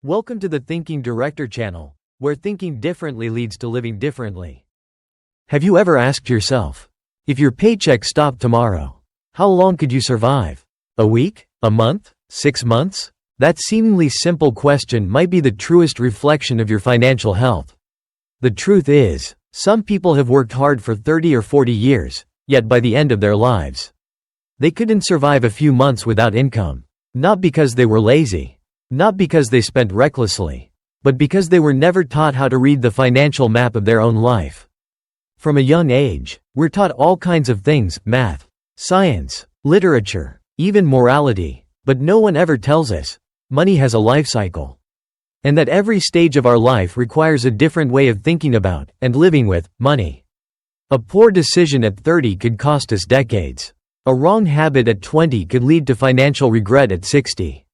Welcome to the Thinking Director channel, where thinking differently leads to living differently. Have you ever asked yourself, if your paycheck stopped tomorrow, how long could you survive? A week? A month? 6 months? That seemingly simple question might be the truest reflection of your financial health. The truth is, some people have worked hard for 30 or 40 years, yet by the end of their lives, they couldn't survive a few months without income. Not because they were lazy. Not because they spent recklessly, but because they were never taught how to read the financial map of their own life. From a young age, we're taught all kinds of things: math, science, literature, even morality, but no one ever tells us money has a life cycle, and that every stage of our life requires a different way of thinking about and living with money. A poor decision at 30 could cost us decades. A wrong habit at 20 could lead to financial regret at 60.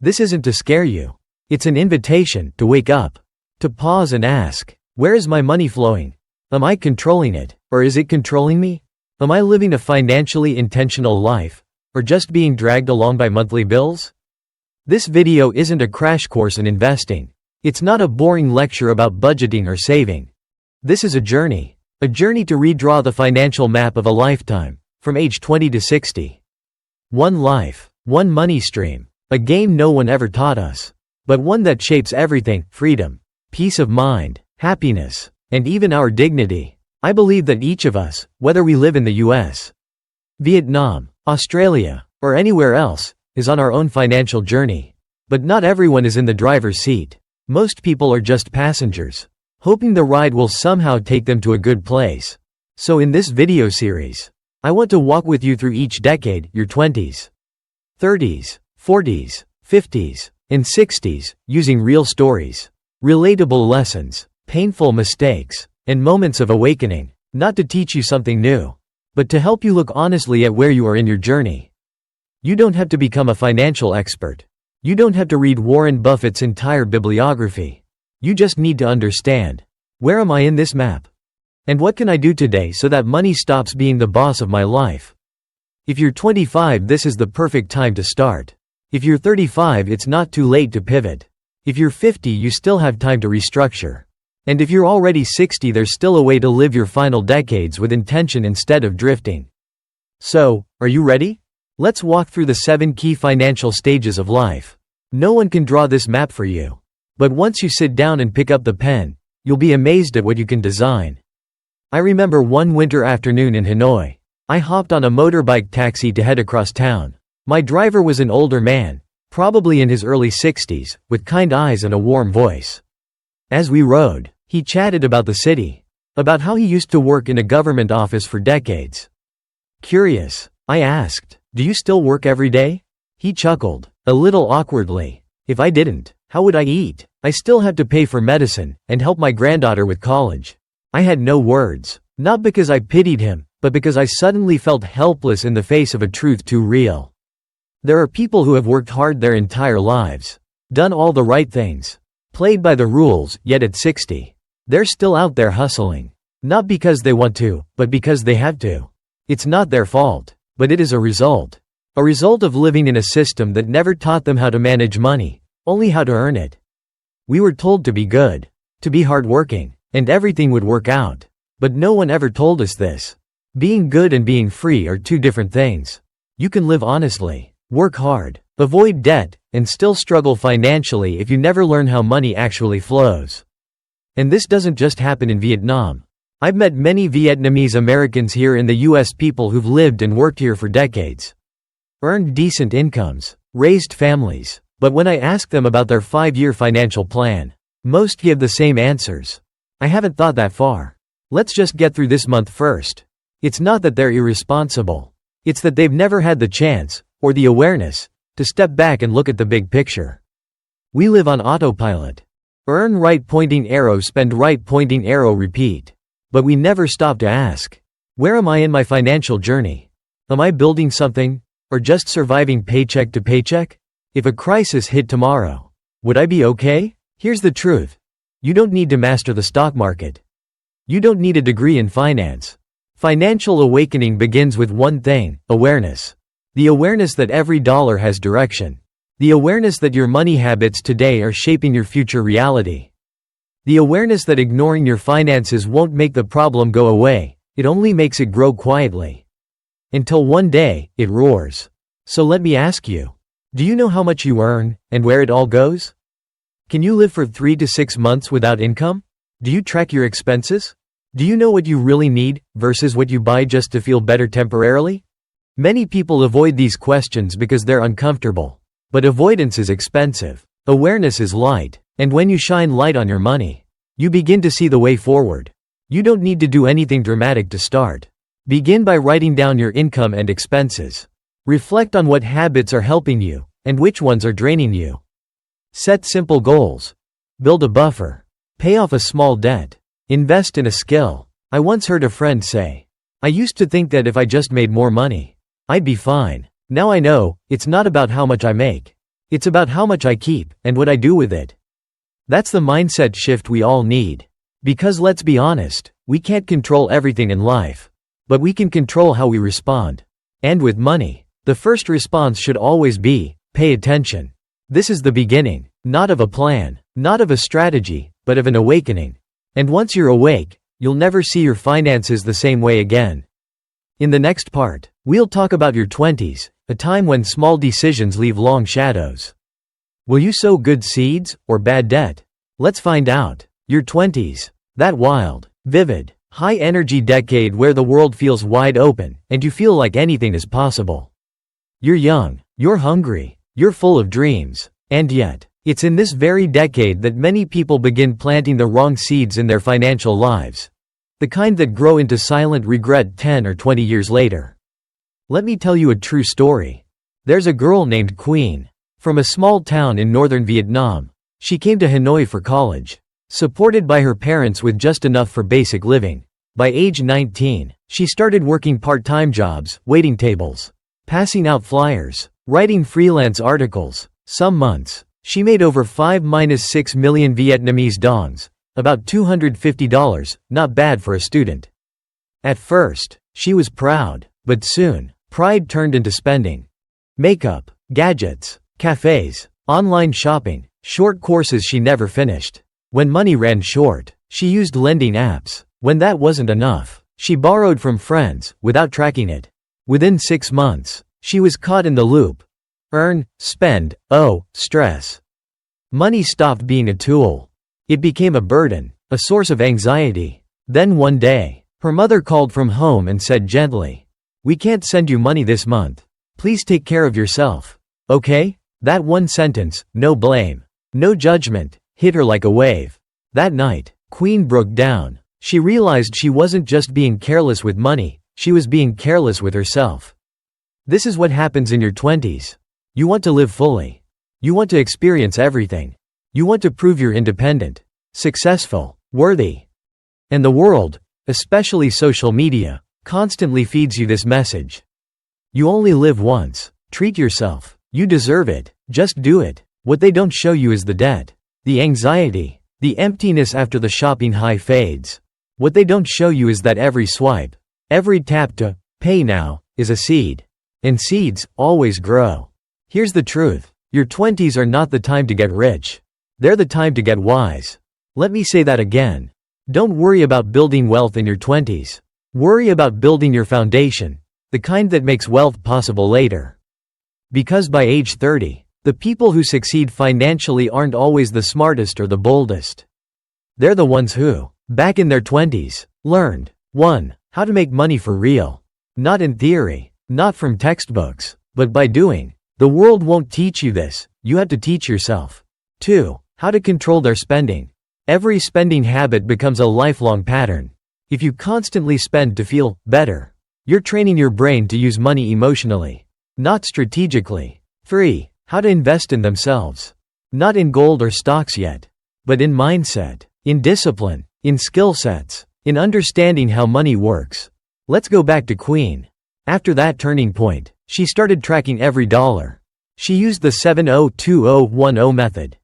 This isn't to scare you. It's an invitation to wake up, to pause and ask, where is my money flowing? Am I controlling it, or is it controlling me? Am I living a financially intentional life, or just being dragged along by monthly bills? This video isn't a crash course in investing. It's not a boring lecture about budgeting or saving. This is a journey to redraw the financial map of a lifetime, from age 20 to 60. One life, one money stream. A game no one ever taught us, but one that shapes everything: freedom, peace of mind, happiness, and even our dignity. I believe that each of us, whether we live in the US, Vietnam, Australia, or anywhere else, is on our own financial journey. But not everyone is in the driver's seat. Most people are just passengers, hoping the ride will somehow take them to a good place. So in this video series, I want to walk with you through each decade: your 20s, 30s, 40s, 50s, and 60s, using real stories, relatable lessons, painful mistakes, and moments of awakening, not to teach you something new, but to help you look honestly at where you are in your journey. You don't have to become a financial expert. You don't have to read Warren Buffett's entire bibliography. You just need to understand, where am I in this map? And what can I do today so that money stops being the boss of my life? If you're 25, this is the perfect time to start. If you're 35, it's not too late to pivot. If you're 50, you still have time to restructure. And if you're already 60, there's still a way to live your final decades with intention instead of drifting. So, are you ready? Let's walk through the 7 key financial stages of life. No one can draw this map for you. But once you sit down and pick up the pen, you'll be amazed at what you can design. I remember one winter afternoon in Hanoi. I hopped on a motorbike taxi to head across town. My driver was an older man, probably in his early 60s, with kind eyes and a warm voice. As we rode, he chatted about the city, about how he used to work in a government office for decades. Curious, I asked, "Do you still work every day?" He chuckled, a little awkwardly. "If I didn't, how would I eat? I still have to pay for medicine and help my granddaughter with college." I had no words, not because I pitied him, but because I suddenly felt helpless in the face of a truth too real. There are people who have worked hard their entire lives, done all the right things, played by the rules, yet at 60, they're still out there hustling. Not because they want to, but because they have to. It's not their fault, but it is a result of living in a system that never taught them how to manage money, only how to earn it. We were told to be good, to be hardworking, and everything would work out. But no one ever told us this. Being good and being free are two different things. You can live honestly, work hard, avoid debt, and still struggle financially if you never learn how money actually flows. And this doesn't just happen in Vietnam. I've met many Vietnamese Americans here in the US, people who've lived and worked here for decades, earned decent incomes, raised families, but when I ask them about their 5-year financial plan, most give the same answers. "I haven't thought that far. Let's just get through this month first." It's not that they're irresponsible. It's that they've never had the chance, or the awareness, to step back and look at the big picture. We live on autopilot. Earn right pointing arrow, spend right pointing arrow, repeat. But we never stop to ask, where am I in my financial journey? Am I building something, or just surviving paycheck to paycheck? If a crisis hit tomorrow, would I be okay? Here's the truth. You don't need to master the stock market. You don't need a degree in finance. Financial awakening begins with one thing: awareness. The awareness that every dollar has direction. The awareness that your money habits today are shaping your future reality. The awareness that ignoring your finances won't make the problem go away, it only makes it grow quietly. Until one day, it roars. So let me ask you, do you know how much you earn, and where it all goes? Can you live for 3 to 6 months without income? Do you track your expenses? Do you know what you really need, versus what you buy just to feel better temporarily? Many people avoid these questions because they're uncomfortable. But avoidance is expensive. Awareness is light. And when you shine light on your money, you begin to see the way forward. You don't need to do anything dramatic to start. Begin by writing down your income and expenses. Reflect on what habits are helping you, and which ones are draining you. Set simple goals. Build a buffer. Pay off a small debt. Invest in a skill. I once heard a friend say, "I used to think that if I just made more money, I'd be fine. Now I know, it's not about how much I make. It's about how much I keep, and what I do with it." That's the mindset shift we all need. Because let's be honest, we can't control everything in life. But we can control how we respond. And with money, the first response should always be, pay attention. This is the beginning, not of a plan, not of a strategy, but of an awakening. And once you're awake, you'll never see your finances the same way again. In the next part, we'll talk about your 20s, a time when small decisions leave long shadows. Will you sow good seeds, or bad debt? Let's find out. Your 20s, that wild, vivid, high-energy decade where the world feels wide open, and you feel like anything is possible. You're young, you're hungry, you're full of dreams, and yet, it's in this very decade that many people begin planting the wrong seeds in their financial lives. The kind that grow into silent regret 10 or 20 years later. Let me tell you a true story. There's a girl named Queen. From a small town in northern Vietnam. She came to Hanoi for college. Supported by her parents with just enough for basic living. By age 19, she started working part-time jobs, waiting tables, passing out flyers, writing freelance articles. Some months, she made over 5-6 million Vietnamese dongs. About $250, not bad for a student. At first, she was proud, but soon, pride turned into spending. Makeup, gadgets, cafes, online shopping, short courses she never finished. When money ran short, she used lending apps. When that wasn't enough, she borrowed from friends, without tracking it. Within 6 months, she was caught in the loop. Earn, spend, owe, stress. Money stopped being a tool. It became a burden, a source of anxiety. Then one day, her mother called from home and said gently, "We can't send you money this month. Please take care of yourself. Okay?" That one sentence, no blame, no judgment, hit her like a wave. That night, Queen broke down. She realized she wasn't just being careless with money, she was being careless with herself. This is what happens in your 20s. You want to live fully. You want to experience everything. You want to prove you're independent, successful, worthy. And the world, especially social media, constantly feeds you this message. You only live once. Treat yourself. You deserve it. Just do it. What they don't show you is the debt, the anxiety, the emptiness after the shopping high fades. What they don't show you is that every swipe, every tap to pay now, is a seed. And seeds always grow. Here's the truth. Your 20s are not the time to get rich. They're the time to get wise. Let me say that again. Don't worry about building wealth in your 20s. Worry about building your foundation, the kind that makes wealth possible later. Because by age 30, the people who succeed financially aren't always the smartest or the boldest. They're the ones who, back in their 20s, learned 1. How to make money for real. Not in theory, not from textbooks, but by doing. The world won't teach you this, you have to teach yourself. 2. How to control their spending. Every spending habit becomes a lifelong pattern. If you constantly spend to feel better, you're training your brain to use money emotionally, not strategically. 3. How to invest in themselves. Not in gold or stocks yet, but in mindset, in discipline, in skill sets, in understanding how money works. Let's go back to Queen. After that turning point, she started tracking every dollar. She used the 70-20-10 method.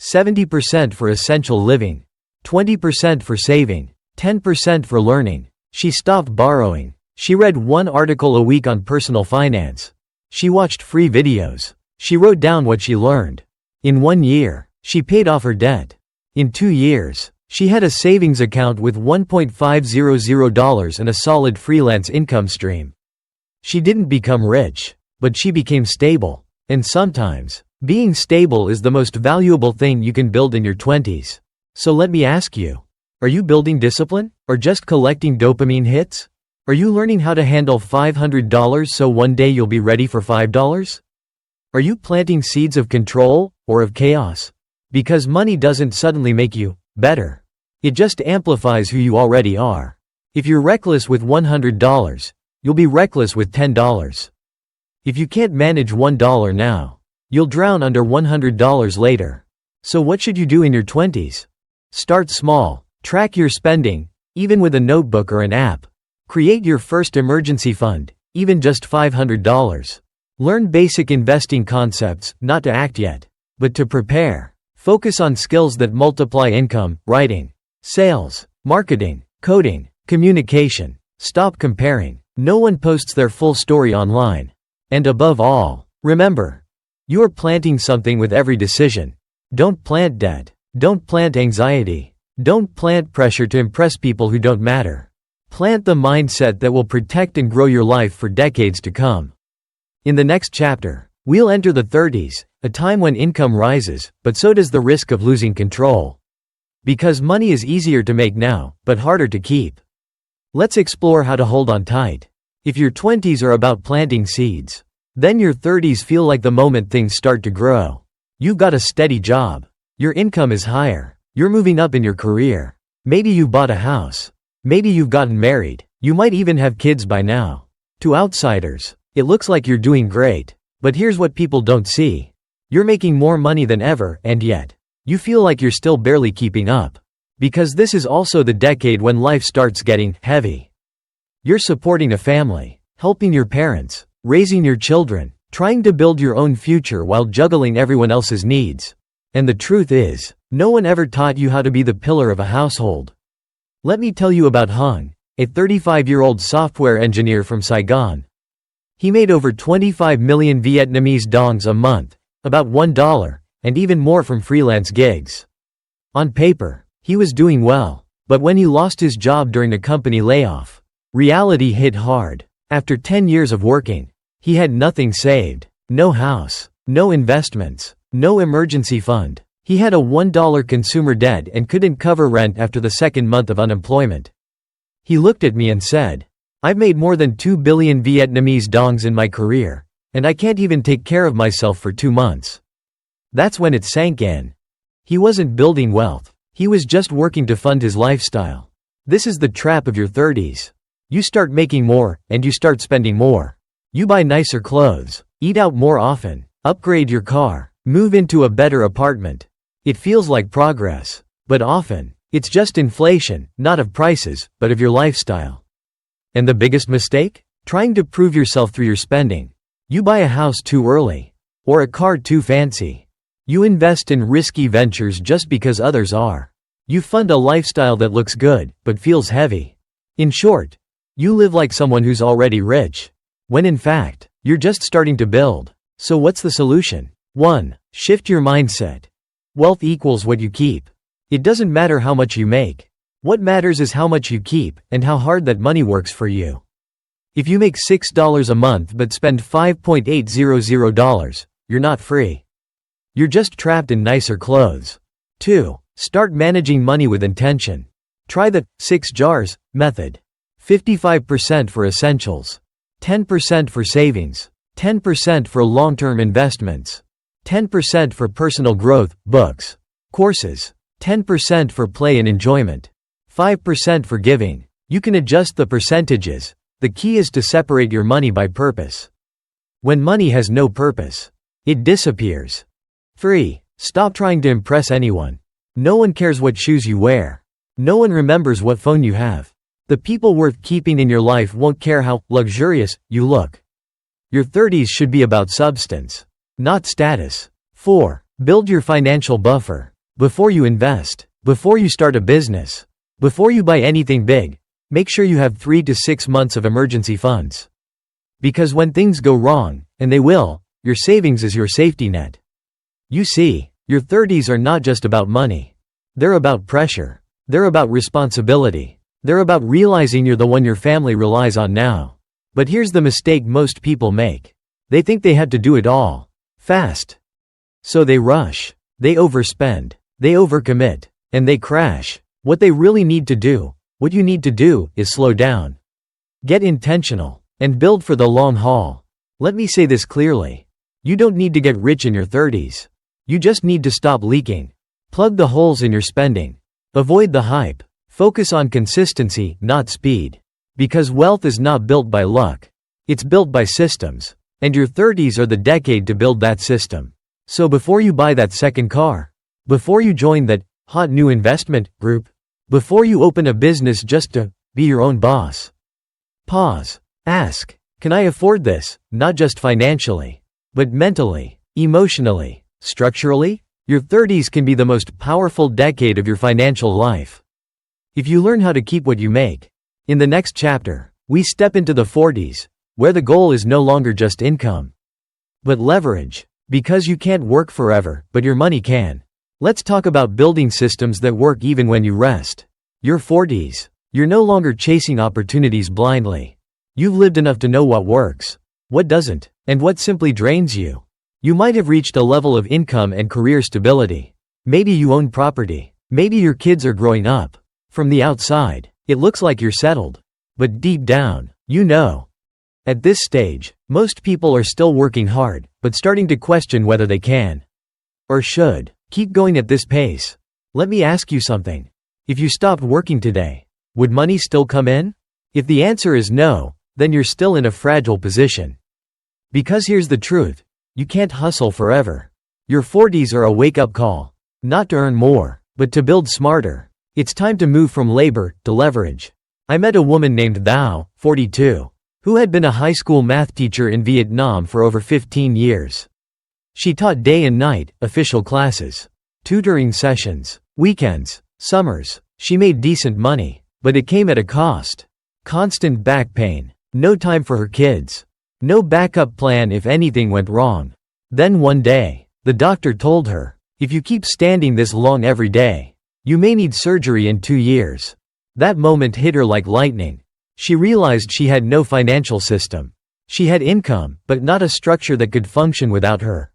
70% for essential living, 20% for saving, 10% for learning. She stopped borrowing. She read one article a week on personal finance. She watched free videos. She wrote down what she learned. In 1 year, she paid off her debt. In 2 years, she had a savings account with $1.500 and a solid freelance income stream. She didn't become rich, but she became stable. And sometimes, being stable is the most valuable thing you can build in your 20s. So let me ask you, are you building discipline, or just collecting dopamine hits? Are you learning how to handle $500 so one day you'll be ready for $5? Are you planting seeds of control, or of chaos? Because money doesn't suddenly make you better. It just amplifies who you already are. If you're reckless with $100, you'll be reckless with $10. If you can't manage $1 now, you'll drown under $100 later. So what should you do in your 20s? Start small. Track your spending, even with a notebook or an app. Create your first emergency fund, even just $500. Learn basic investing concepts, not to act yet, but to prepare. Focus on skills that multiply income: writing, sales, marketing, coding, communication. Stop comparing. No one posts their full story online. And above all, remember, you are planting something with every decision. Don't plant debt. Don't plant anxiety. Don't plant pressure to impress people who don't matter. Plant the mindset that will protect and grow your life for decades to come. In the next chapter, we'll enter the 30s, a time when income rises, but so does the risk of losing control. Because money is easier to make now, but harder to keep. Let's explore how to hold on tight. If your 20s are about planting seeds, then your 30s feel like the moment things start to grow. You've got a steady job. Your income is higher. You're moving up in your career. Maybe you bought a house. Maybe you've gotten married. You might even have kids by now. To outsiders, it looks like you're doing great. But here's what people don't see. You're making more money than ever, and yet, you feel like you're still barely keeping up. Because this is also the decade when life starts getting heavy. You're supporting a family, helping your parents, raising your children, trying to build your own future while juggling everyone else's needs. And the truth is, no one ever taught you how to be the pillar of a household. Let me tell you about Hung, a 35-year-old software engineer from Saigon. He made over 25 million Vietnamese dongs a month, about $1, and even more from freelance gigs. On paper, he was doing well, but when he lost his job during a company layoff, reality hit hard. After 10 years of working, he had nothing saved, no house, no investments, no emergency fund. He had a $1 consumer debt and couldn't cover rent after the second month of unemployment. He looked at me and said, "I've made more than 2 billion Vietnamese dongs in my career, and I can't even take care of myself for 2 months." That's when it sank in. He wasn't building wealth. He was just working to fund his lifestyle. This is the trap of your 30s. You start making more, and you start spending more. You buy nicer clothes, eat out more often, upgrade your car, move into a better apartment. It feels like progress, but often, it's just inflation, not of prices, but of your lifestyle. And the biggest mistake? Trying to prove yourself through your spending. You buy a house too early, or a car too fancy. You invest in risky ventures just because others are. You fund a lifestyle that looks good, but feels heavy. In short, you live like someone who's already rich, when in fact, you're just starting to build. So what's the solution? 1. Shift your mindset. Wealth equals what you keep. It doesn't matter how much you make. What matters is how much you keep, and how hard that money works for you. If you make $6 a month but spend $5.800, you're not free. You're just trapped in nicer clothes. 2. Start managing money with intention. Try the 6 jars method. 55% for essentials, 10% for savings, 10% for long-term investments, 10% for personal growth, books, courses, 10% for play and enjoyment, 5% for giving. You can adjust the percentages. The key is to separate your money by purpose. When money has no purpose, it disappears. 3. Stop trying to impress anyone. No one cares what shoes you wear. No one remembers what phone you have. The people worth keeping in your life won't care how luxurious you look. Your 30s should be about substance, not status. 4. Build your financial buffer. Before you invest, before you start a business, before you buy anything big, make sure you have 3 to 6 months of emergency funds. Because when things go wrong, and they will, Your savings is your safety net. You see, your 30s are not just about money. They're about pressure. They're about responsibility. They're about realizing you're the one your family relies on now. But here's the mistake most people make. They think they have to do it all fast. So they rush. They overspend. They overcommit. And they crash. What they really need to do, what you need to do, is slow down. Get intentional. And build for the long haul. Let me say this clearly. You don't need to get rich in your 30s. You just need to stop leaking. Plug the holes in your spending. Avoid the hype. Focus on consistency, not speed. Because wealth is not built by luck. It's built by systems. And your 30s are the decade to build that system. So before you buy that second car, before you join that hot new investment group, before you open a business just to be your own boss, pause. Ask, can I afford this? Not just financially, but mentally, emotionally, structurally? Your 30s can be the most powerful decade of your financial life. If you learn how to keep what you make. In the next chapter, we step into the 40s, where the goal is no longer just income, but leverage. Because you can't work forever, but your money can. Let's talk about building systems that work even when you rest. Your 40s. You're no longer chasing opportunities blindly. You've lived enough to know what works, what doesn't, and what simply drains you. You might have reached a level of income and career stability. Maybe you own property. Maybe your kids are growing up. From the outside, it looks like you're settled. But deep down, you know. At this stage, most people are still working hard, but starting to question whether they can or should keep going at this pace. Let me ask you something. If you stopped working today, would money still come in? If the answer is no, then you're still in a fragile position. Because here's the truth. You can't hustle forever. Your 40s are a wake-up call. Not to earn more, but to build smarter. It's time to move from labor to leverage. I met a woman named Thao, 42. Who had been a high school math teacher in Vietnam for over 15 years. She taught day and night, official classes, tutoring sessions, weekends, summers. She made decent money, but it came at a cost. Constant back pain, no time for her kids, no backup plan if anything went wrong. Then one day, the doctor told her, if you keep standing this long every day, you may need surgery in 2 years. That moment hit her like lightning. She realized she had no financial system. She had income, but not a structure that could function without her.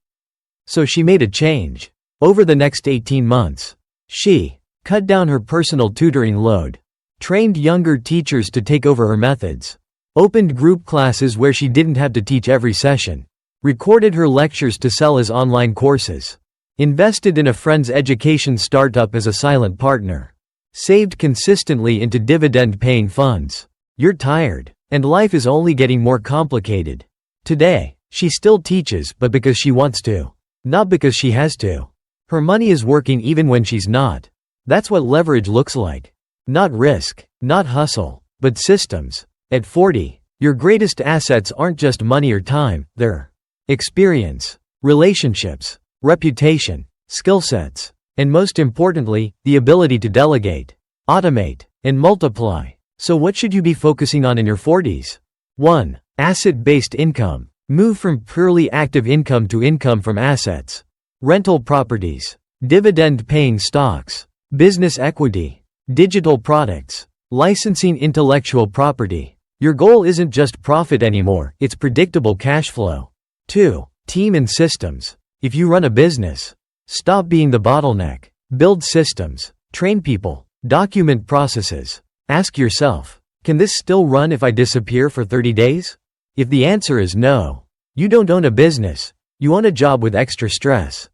So she made a change. Over the next 18 months, she cut down her personal tutoring load, trained younger teachers to take over her methods, opened group classes where she didn't have to teach every session, recorded her lectures to sell as online courses, invested in a friend's education startup as a silent partner, saved consistently into dividend-paying funds. You're tired, and life is only getting more complicated. Today, she still teaches, but because she wants to, not because she has to. Her money is working even when she's not. That's what leverage looks like. Not risk, not hustle, but systems. At 40, your greatest assets aren't just money or time, they're experience, relationships, reputation, skill sets, and most importantly, the ability to delegate, automate, and multiply. So what should you be focusing on in your 40s? 1. Asset-based income. Move from purely active income to income from assets. Rental properties, dividend-paying stocks, business equity, digital products, licensing intellectual property. Your goal isn't just profit anymore, it's predictable cash flow. 2. Team and systems. If you run a business, stop being the bottleneck. Build systems, train people, document processes. Ask yourself, can this still run if I disappear for 30 days? If the answer is no, you don't own a business, you own a job with extra stress.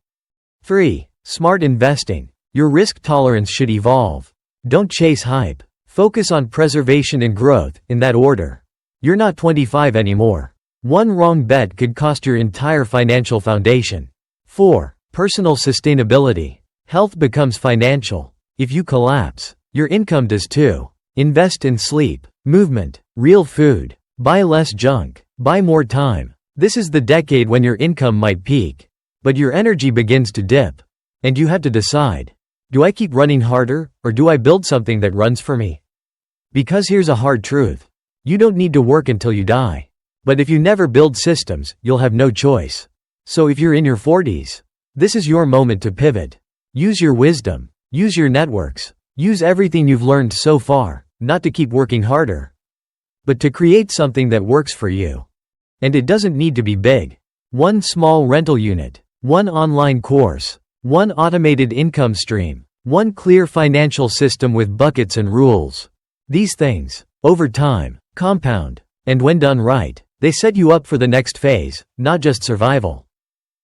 3. Smart investing. Your risk tolerance should evolve. Don't chase hype. Focus on preservation and growth, in that order. You're not 25 anymore. One wrong bet could cost your entire financial foundation. 4. Personal sustainability. Health becomes financial. If you collapse, your income does too. Invest in sleep, movement, real food. Buy less junk. Buy more time. This is the decade when your income might peak, but your energy begins to dip. And you have to decide, do I keep running harder, or do I build something that runs for me? Because here's a hard truth. You don't need to work until you die. But if you never build systems, you'll have no choice. So if you're in your 40s, this is your moment to pivot. Use your wisdom. Use your networks. Use everything you've learned so far, not to keep working harder, but to create something that works for you. And it doesn't need to be big. One small rental unit, one online course, one automated income stream, one clear financial system with buckets and rules. These things, over time, compound, and when done right, they set you up for the next phase, not just survival,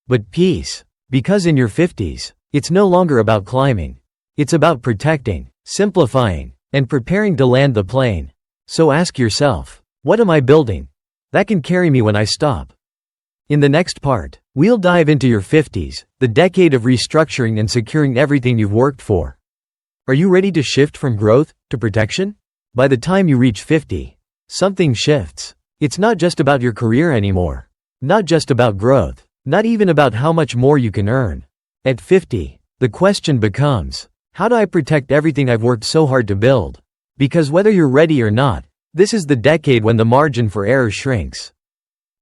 but peace. Because in your 50s, it's no longer about climbing. It's about protecting, simplifying, and preparing to land the plane. So ask yourself, what am I building that can carry me when I stop? In the next part, we'll dive into your 50s, the decade of restructuring and securing everything you've worked for. Are you ready to shift from growth to protection? By the time you reach 50, something shifts. It's not just about your career anymore. Not just about growth. Not even about how much more you can earn. At 50, the question becomes, how do I protect everything I've worked so hard to build? Because whether you're ready or not, this is the decade when the margin for error shrinks.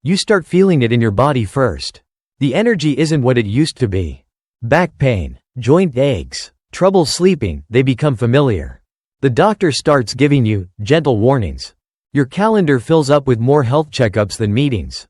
You start feeling it in your body first. The energy isn't what it used to be. Back pain, joint aches, trouble sleeping, they become familiar. The doctor starts giving you gentle warnings. Your calendar fills up with more health checkups than meetings.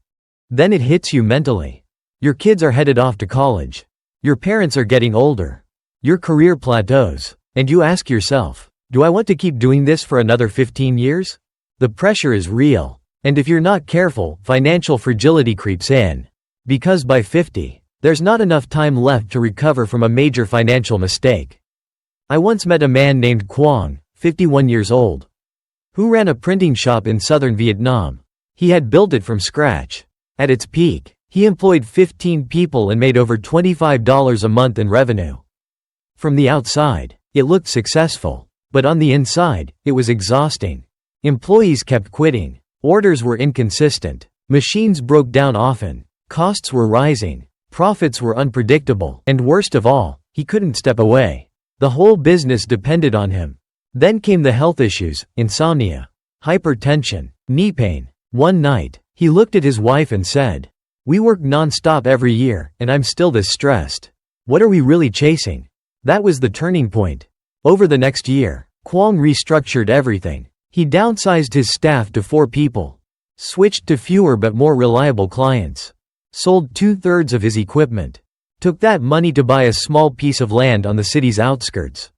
Then it hits you mentally. Your kids are headed off to college. Your parents are getting older. Your career plateaus. And you ask yourself, do I want to keep doing this for another 15 years? The pressure is real. And if you're not careful, financial fragility creeps in. Because by 50, there's not enough time left to recover from a major financial mistake. I once met a man named Quang, 51 years old, who ran a printing shop in southern Vietnam. He had built it from scratch. At its peak, he employed 15 people and made over $25 a month in revenue. From the outside, it looked successful, but on the inside, it was exhausting. Employees kept quitting, orders were inconsistent, machines broke down often, costs were rising, profits were unpredictable, and worst of all, he couldn't step away. The whole business depended on him. Then came the health issues, insomnia, hypertension, knee pain. One night, he looked at his wife and said, "We work non-stop every year, and I'm still this stressed. What are we really chasing?" That was the turning point. Over the next year, Quang restructured everything. He downsized his staff to 4 people, switched to fewer but more reliable clients, sold 2/3 of his equipment, took that money to buy a small piece of land on the city's outskirts,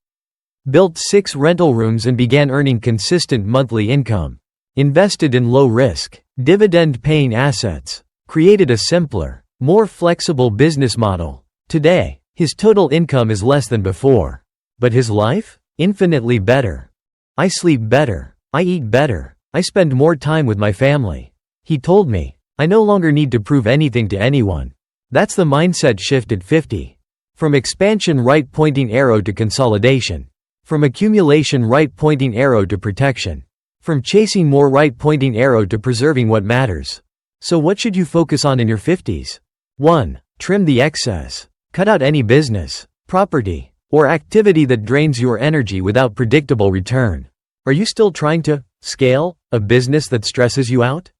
built 6 rental rooms and began earning consistent monthly income, invested in low-risk, dividend-paying assets, created a simpler, more flexible business model. Today, his total income is less than before. But his life? Infinitely better. "I sleep better. I eat better. I spend more time with my family," he told me. "I no longer need to prove anything to anyone." That's the mindset shift at 50. From expansion right-pointing arrow to consolidation. From accumulation right-pointing arrow to protection. From chasing more right-pointing arrow to preserving what matters. So what should you focus on in your 50s? 1. Trim the excess. Cut out any business, property, or activity that drains your energy without predictable return. Are you still trying to scale a business that stresses you out?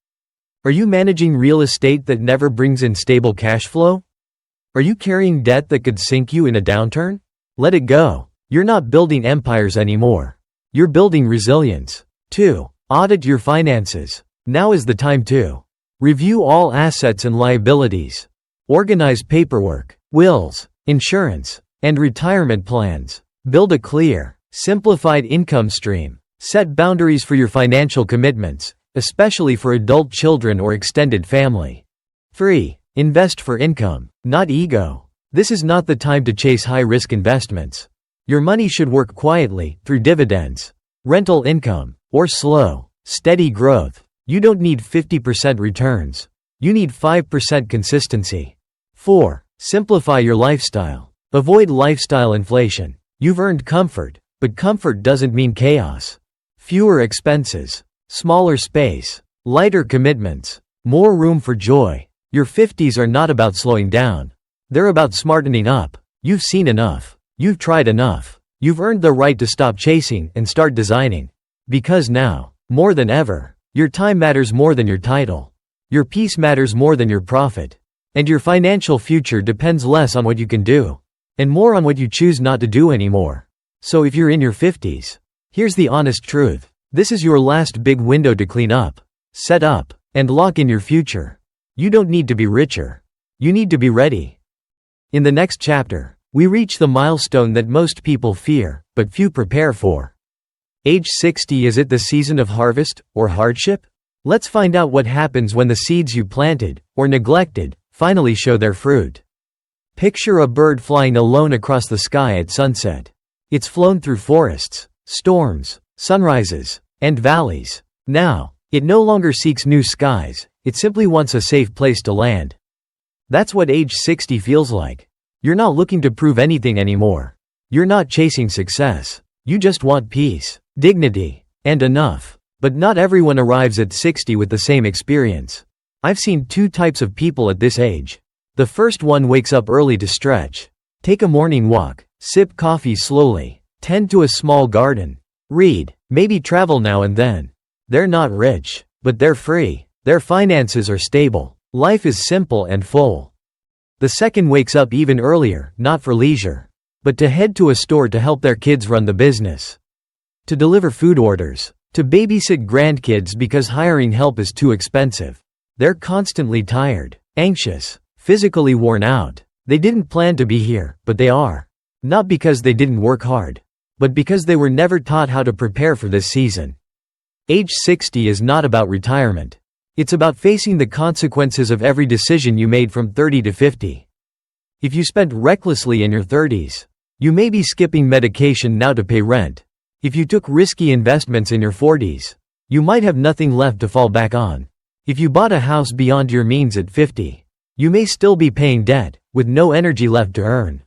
Are you managing real estate that never brings in stable cash flow? Are you carrying debt that could sink you in a downturn? Let it go. You're not building empires anymore. You're building resilience. 2. Audit your finances. Now is the time to review all assets and liabilities. Organize paperwork, wills, insurance, and retirement plans. Build a clear, simplified income stream. Set boundaries for your financial commitments, especially for adult children or extended family. 3. Invest for income, not ego. This is not the time to chase high-risk investments. Your money should work quietly, through dividends, rental income, or slow, steady growth. You don't need 50% returns. You need 5% consistency. 4. Simplify your lifestyle. Avoid lifestyle inflation. You've earned comfort, but comfort doesn't mean chaos. Fewer expenses, smaller space, lighter commitments, more room for joy. Your 50s are not about slowing down. They're about smartening up. You've seen enough. You've tried enough. You've earned the right to stop chasing and start designing. Because now, more than ever, your time matters more than your title. Your peace matters more than your profit. And your financial future depends less on what you can do, and more on what you choose not to do anymore. So if you're in your 50s, here's the honest truth. This is your last big window to clean up, set up, and lock in your future. You don't need to be richer. You need to be ready. In the next chapter, we reach the milestone that most people fear, but few prepare for. Age 60, is it the season of harvest, or hardship? Let's find out what happens when the seeds you planted, or neglected, finally show their fruit. Picture a bird flying alone across the sky at sunset. It's flown through forests, storms, sunrises, and valleys. Now, it no longer seeks new skies, it simply wants a safe place to land. That's what age 60 feels like. You're not looking to prove anything anymore. You're not chasing success. You just want peace, dignity, and enough. But not everyone arrives at 60 with the same experience. I've seen two types of people at this age. The first one wakes up early to stretch, take a morning walk, sip coffee slowly, tend to a small garden, read, maybe travel now and then. They're not rich, but they're free. Their finances are stable. Life is simple and full. The second wakes up even earlier, not for leisure, but to head to a store to help their kids run the business, to deliver food orders, to babysit grandkids because hiring help is too expensive. They're constantly tired, anxious, physically worn out. They didn't plan to be here, but they are. Not because they didn't work hard, but because they were never taught how to prepare for this season. Age 60 is not about retirement. It's about facing the consequences of every decision you made from 30 to 50. If you spent recklessly in your 30s, you may be skipping medication now to pay rent. If you took risky investments in your 40s, you might have nothing left to fall back on. If you bought a house beyond your means at 50, you may still be paying debt, with no energy left to earn.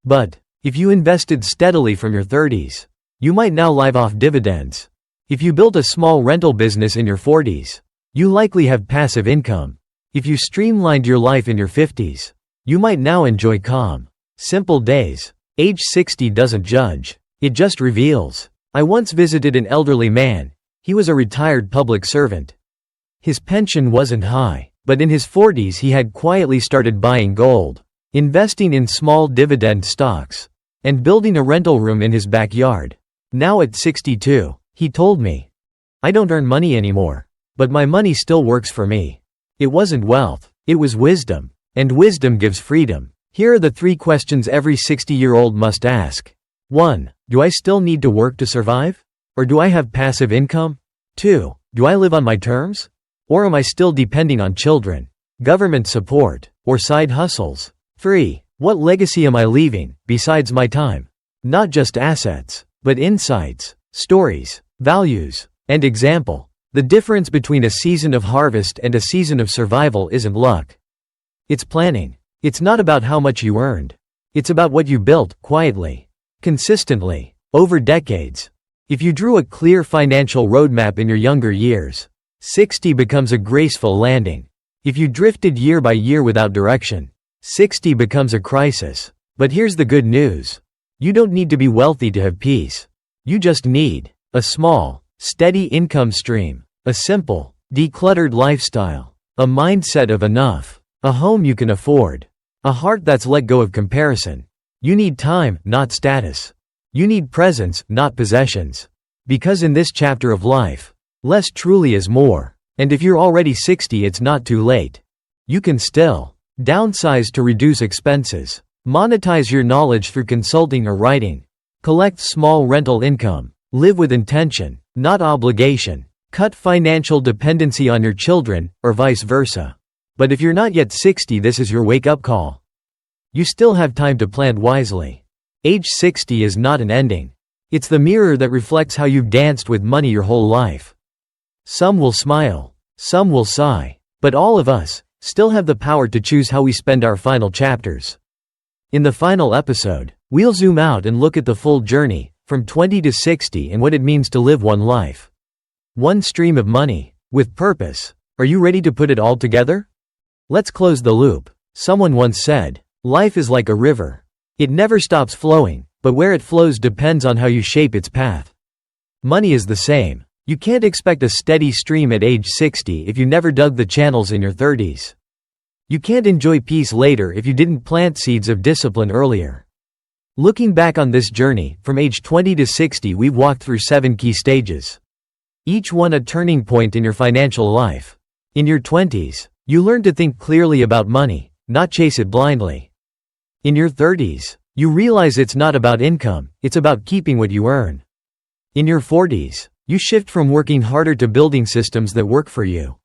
But, if you invested steadily from your 30s, you might now live off dividends. If you built a small rental business in your 40s, you likely have passive income. If you streamlined your life in your 50s, you might now enjoy calm, simple days. Age 60 doesn't judge, it just reveals. I once visited an elderly man. He was a retired public servant. His pension wasn't high, but in his 40s he had quietly started buying gold, investing in small dividend stocks, and building a rental room in his backyard. Now at 62, he told me, "I don't earn money anymore, but my money still works for me." It wasn't wealth, it was wisdom, and wisdom gives freedom. Here are the 3 questions every 60-year-old must ask. 1. Do I still need to work to survive? Or do I have passive income? 2. Do I live on my terms? Or am I still depending on children, government support, or side hustles? 3. What legacy am I leaving, besides my time? Not just assets, but insights, stories, values, and example. The difference between a season of harvest and a season of survival isn't luck. It's planning. It's not about how much you earned. It's about what you built, quietly, consistently, over decades. If you drew a clear financial roadmap in your younger years, 60 becomes a graceful landing. If you drifted year by year without direction, 60 becomes a crisis. But here's the good news. You don't need to be wealthy to have peace. You just need a small, steady income stream, a simple, decluttered lifestyle, a mindset of enough, a home you can afford, a heart that's let go of comparison. You need time, not status. You need presence, not possessions. Because in this chapter of life, less truly is more. And if you're already 60, it's not too late. You can still downsize to reduce expenses, monetize your knowledge through consulting or writing, collect small rental income, live with intention, not obligation, cut financial dependency on your children, or vice versa. But if you're not yet 60, this is your wake-up call. You still have time to plan wisely. Age 60 is not an ending. It's the mirror that reflects how you've danced with money your whole life. Some will smile, some will sigh, but all of us still have the power to choose how we spend our final chapters. In the final episode, we'll zoom out and look at the full journey, from 20 to 60, and what it means to live one life. One stream of money, with purpose. Are you ready to put it all together? Let's close the loop. Someone once said, "Life is like a river. It never stops flowing, but where it flows depends on how you shape its path." Money is the same. You can't expect a steady stream at age 60 if you never dug the channels in your 30s. You can't enjoy peace later if you didn't plant seeds of discipline earlier. Looking back on this journey, from age 20 to 60 we've walked through 7 key stages. Each one a turning point in your financial life. In your 20s, you learn to think clearly about money, not chase it blindly. In your 30s, you realize it's not about income, it's about keeping what you earn. In your 40s, you shift from working harder to building systems that work for you.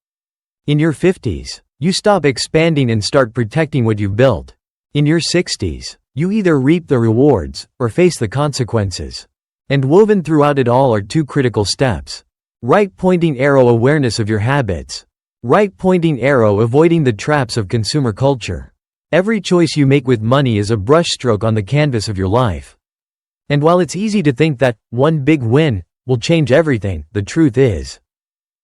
In your 50s, you stop expanding and start protecting what you've built. In your 60s, you either reap the rewards or face the consequences. And woven throughout it all are 2 critical steps. Right pointing arrow awareness of your habits. Right pointing arrow avoiding the traps of consumer culture. Every choice you make with money is a brushstroke on the canvas of your life. And while it's easy to think that one big win will change everything, the truth is,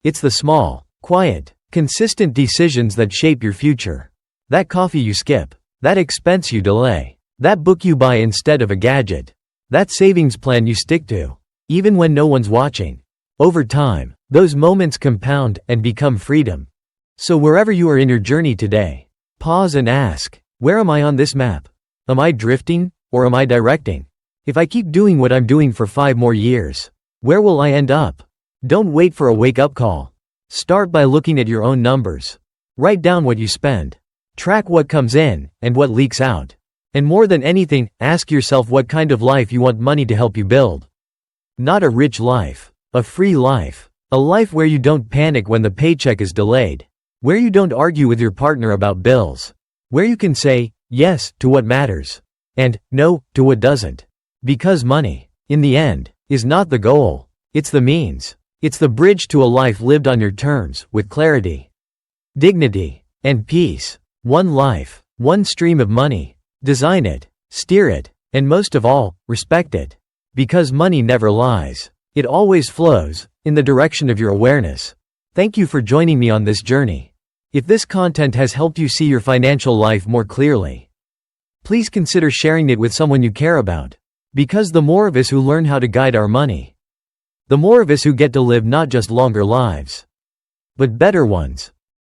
it's the small, quiet, consistent decisions that shape your future. That coffee you skip. That expense you delay. That book you buy instead of a gadget. That savings plan you stick to, even when no one's watching. Over time, those moments compound and become freedom. So wherever you are in your journey today, pause and ask, where am I on this map? Am I drifting, or am I directing? If I keep doing what I'm doing for 5 more years, where will I end up? Don't wait for a wake-up call. Start by looking at your own numbers. Write down what you spend. Track what comes in, and what leaks out. And more than anything, ask yourself what kind of life you want money to help you build. Not a rich life. A free life. A life where you don't panic when the paycheck is delayed. Where you don't argue with your partner about bills. Where you can say yes to what matters and no to what doesn't. Because money, in the end, is not the goal. It's the means. It's the bridge to a life lived on your terms, with clarity, dignity, and peace. One life, one stream of money. Design it, steer it, and most of all, respect it. Because money never lies. It always flows in the direction of your awareness. Thank you for joining me on this journey. If this content has helped you see your financial life more clearly, please consider sharing it with someone you care about. Because the more of us who learn how to guide our money, the more of us who get to live not just longer lives, but better ones.